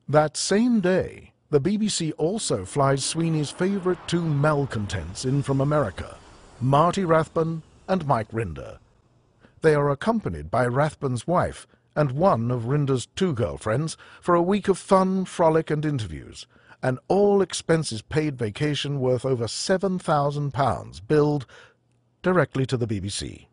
That same day, the BBC also flies Sweeney's favourite two malcontents in from America, Marty Rathbun and Mike Rinder. They are accompanied by Rathbun's wife and one of Rinder's two girlfriends for a week of fun, frolic and interviews, an all-expenses-paid vacation worth over £7,000 billed directly to the BBC.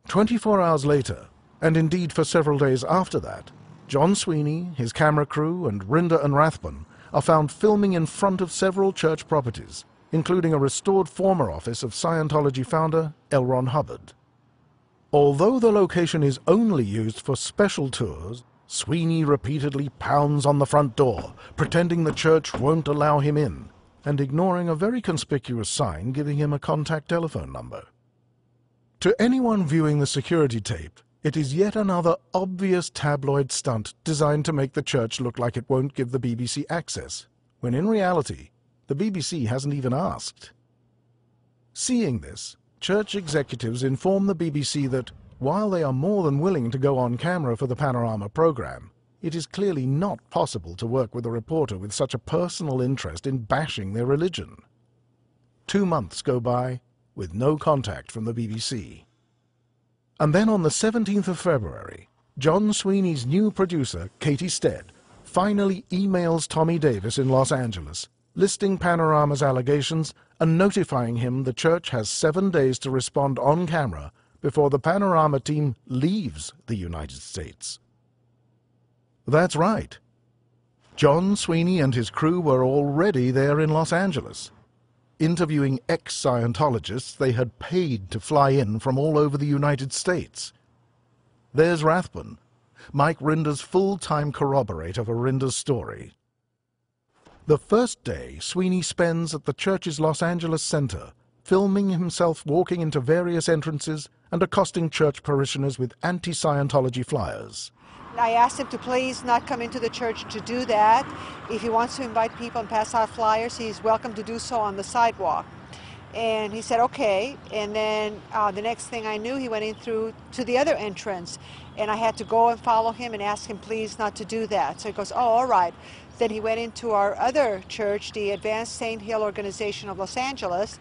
24 hours later, and indeed for several days after that, John Sweeney, his camera crew, and Rinder and Rathbun are found filming in front of several church properties, including a restored former office of Scientology founder L. Ron Hubbard. Although the location is only used for special tours, Sweeney repeatedly pounds on the front door, pretending the church won't allow him in, and ignoring a very conspicuous sign giving him a contact telephone number. To anyone viewing the security tape, it is yet another obvious tabloid stunt designed to make the church look like it won't give the BBC access, when in reality, the BBC hasn't even asked. Seeing this, church executives inform the BBC that, while they are more than willing to go on camera for the Panorama program, it is clearly not possible to work with a reporter with such a personal interest in bashing their religion. 2 months go by with no contact from the BBC. And then on the 17th of February, John Sweeney's new producer, Katie Stead, finally emails Tommy Davis in Los Angeles, listing Panorama's allegations and notifying him the church has 7 days to respond on camera before the Panorama team leaves the United States. That's right. John Sweeney and his crew were already there in Los Angeles, interviewing ex-Scientologists they had paid to fly in from all over the United States. There's Rathbun, Mike Rinder's full-time corroborator for Rinder's story. The first day Sweeney spends at the church's Los Angeles center, filming himself walking into various entrances and accosting church parishioners with anti-Scientology flyers. I asked him to please not come into the church to do that. If he wants to invite people and pass out flyers, he's welcome to do so on the sidewalk. And he said, okay. And then the next thing I knew, he went in through to the other entrance. And I had to go and follow him and ask him please not to do that. So he goes, oh, all right. Then he went into our other church, the Advanced Saint Hill Organization of Los Angeles.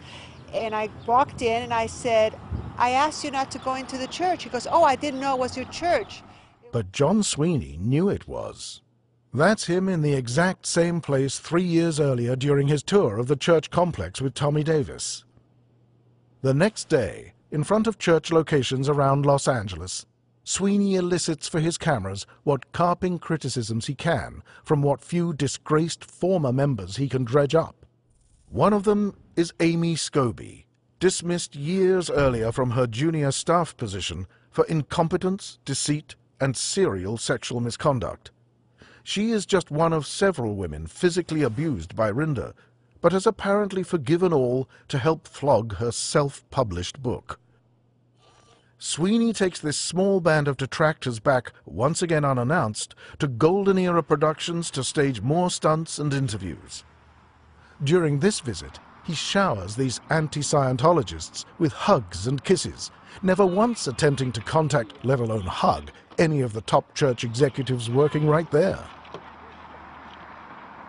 And I walked in and I said, I asked you not to go into the church. He goes, oh, I didn't know it was your church. But John Sweeney knew it was. That's him in the exact same place 3 years earlier during his tour of the church complex with Tommy Davis. The next day, in front of church locations around Los Angeles, Sweeney elicits for his cameras what carping criticisms he can from what few disgraced former members he can dredge up. One of them is Amy Scobie, dismissed years earlier from her junior staff position for incompetence, deceit, and serial sexual misconduct. She is just one of several women physically abused by Rinder, but has apparently forgiven all to help flog her self-published book. Sweeney takes this small band of detractors back, once again unannounced, to Golden Era Productions to stage more stunts and interviews. During this visit, he showers these anti-Scientologists with hugs and kisses, never once attempting to contact, let alone hug, any of the top church executives working right there.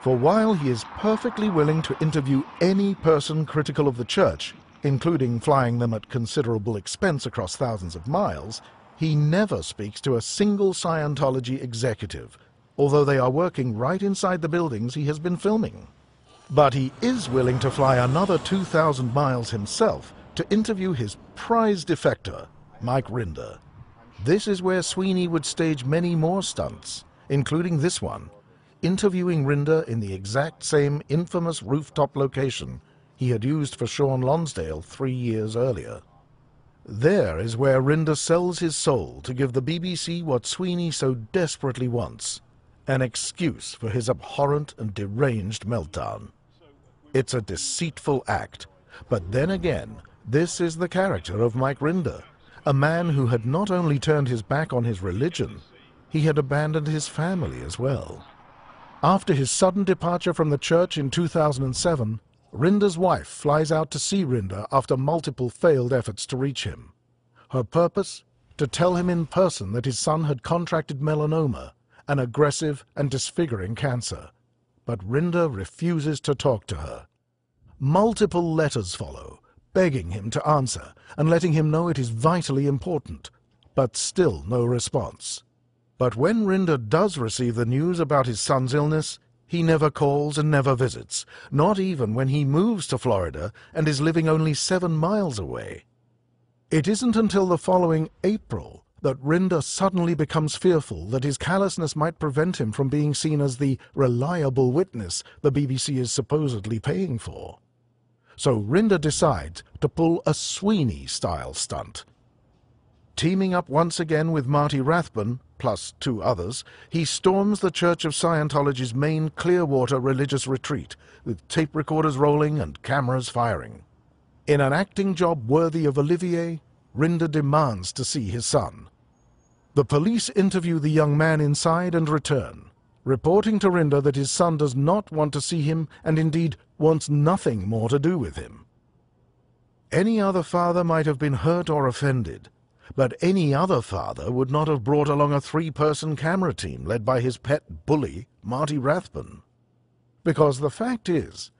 For while he is perfectly willing to interview any person critical of the church, including flying them at considerable expense across thousands of miles, he never speaks to a single Scientology executive, although they are working right inside the buildings he has been filming. But he is willing to fly another 2,000 miles himself to interview his prize defector, Mike Rinder. This is where Sweeney would stage many more stunts, including this one, interviewing Rinder in the exact same infamous rooftop location he had used for Sean Lonsdale 3 years earlier. There is where Rinder sells his soul to give the BBC what Sweeney so desperately wants, an excuse for his abhorrent and deranged meltdown. It's a deceitful act, but then again, this is the character of Mike Rinder, a man who had not only turned his back on his religion, he had abandoned his family as well. After his sudden departure from the church in 2007, Rinder's wife flies out to see Rinder after multiple failed efforts to reach him. Her purpose? To tell him in person that his son had contracted melanoma an aggressive and disfiguring cancer. But Rinder refuses to talk to her. Multiple letters follow, begging him to answer and letting him know it is vitally important, but still no response. But when Rinder does receive the news about his son's illness, he never calls and never visits, not even when he moves to Florida and is living only 7 miles away. It isn't until the following April that Rinder suddenly becomes fearful that his callousness might prevent him from being seen as the reliable witness the BBC is supposedly paying for. So Rinder decides to pull a Sweeney-style stunt. Teaming up once again with Marty Rathbun, plus 2 others, he storms the Church of Scientology's main Clearwater religious retreat, with tape recorders rolling and cameras firing. In an acting job worthy of Olivier, Rinder demands to see his son. The police interview the young man inside and return, reporting to Rinder that his son does not want to see him and indeed wants nothing more to do with him. Any other father might have been hurt or offended, but any other father would not have brought along a 3-person camera team led by his pet bully, Marty Rathbun. Because the fact is,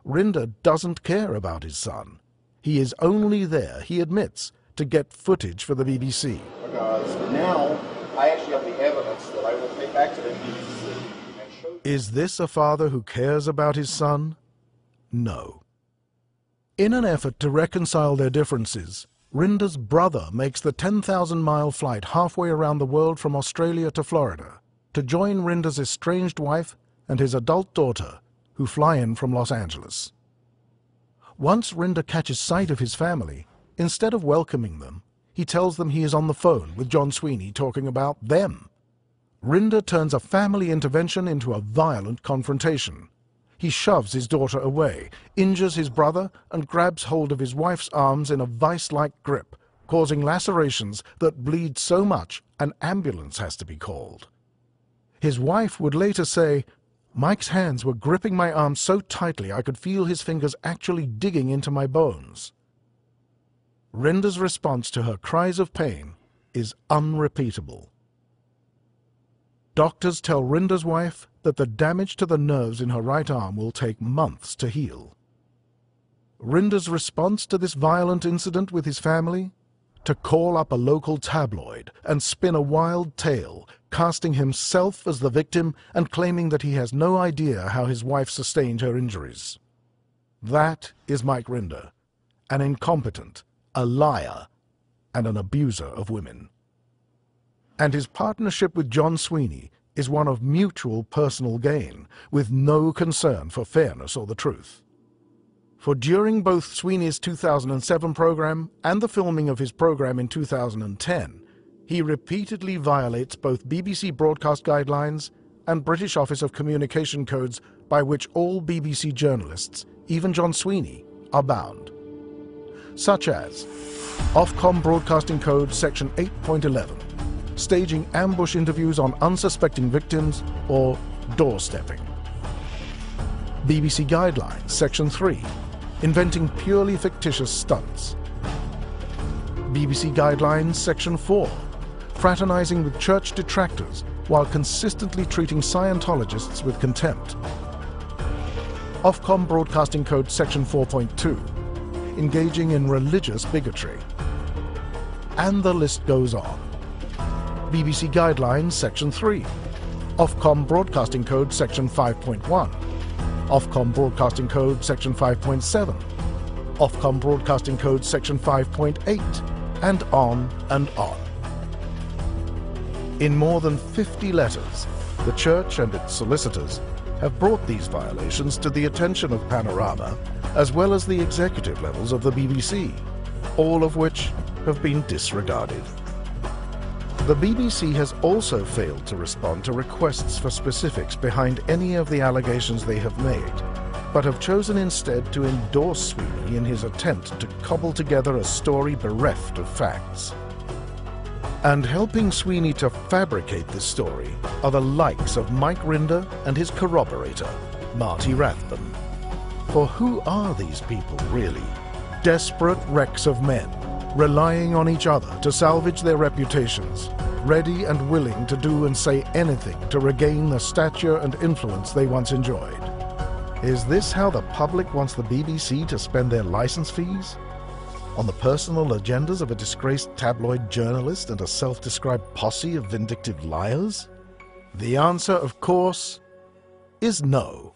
Rinder doesn't care about his son. He is only there, he admits, to get footage for the BBC. Because now I actually have the evidence that I will take back to the BBC and show them. Is this a father who cares about his son? No. In an effort to reconcile their differences, Rinder's brother makes the 10,000-mile flight halfway around the world from Australia to Florida to join Rinder's estranged wife and his adult daughter, who fly in from Los Angeles. Once Rinder catches sight of his family, instead of welcoming them, he tells them he is on the phone with John Sweeney talking about them. Rinder turns a family intervention into a violent confrontation. He shoves his daughter away, injures his brother, and grabs hold of his wife's arms in a vice-like grip, causing lacerations that bleed so much an ambulance has to be called. His wife would later say, "Mike's hands were gripping my arm so tightly I could feel his fingers actually digging into my bones." Rinder's response to her cries of pain is unrepeatable. Doctors tell Rinder's wife that the damage to the nerves in her right arm will take months to heal. Rinder's response to this violent incident with his family? To call up a local tabloid and spin a wild tale, casting himself as the victim and claiming that he has no idea how his wife sustained her injuries. That is Mike Rinder, an incompetent, a liar, and an abuser of women. And his partnership with John Sweeney is one of mutual personal gain, with no concern for fairness or the truth. For during both Sweeney's 2007 program and the filming of his program in 2010, he repeatedly violates both BBC broadcast guidelines and British Office of Communication codes by which all BBC journalists, even John Sweeney, are bound. Such as Ofcom Broadcasting Code Section 8.11, staging ambush interviews on unsuspecting victims, or doorstepping. BBC Guidelines Section 3, inventing purely fictitious stunts. BBC Guidelines Section 4, fraternizing with church detractors while consistently treating Scientologists with contempt. Ofcom Broadcasting Code Section 4.2, engaging in religious bigotry. And the list goes on. BBC Guidelines Section 3, Ofcom Broadcasting Code Section 5.1, Ofcom Broadcasting Code Section 5.7, Ofcom Broadcasting Code Section 5.8, and on and on. In more than 50 letters, the Church and its solicitors have brought these violations to the attention of Panorama, as well as the executive levels of the BBC, all of which have been disregarded. The BBC has also failed to respond to requests for specifics behind any of the allegations they have made, but have chosen instead to endorse Sweeney in his attempt to cobble together a story bereft of facts. And helping Sweeney to fabricate this story are the likes of Mike Rinder and his corroborator, Marty Rathbun. For who are these people, really? Desperate wrecks of men, relying on each other to salvage their reputations, ready and willing to do and say anything to regain the stature and influence they once enjoyed. Is this how the public wants the BBC to spend their license fees? On the personal agendas of a disgraced tabloid journalist and a self-described posse of vindictive liars? The answer, of course, is no.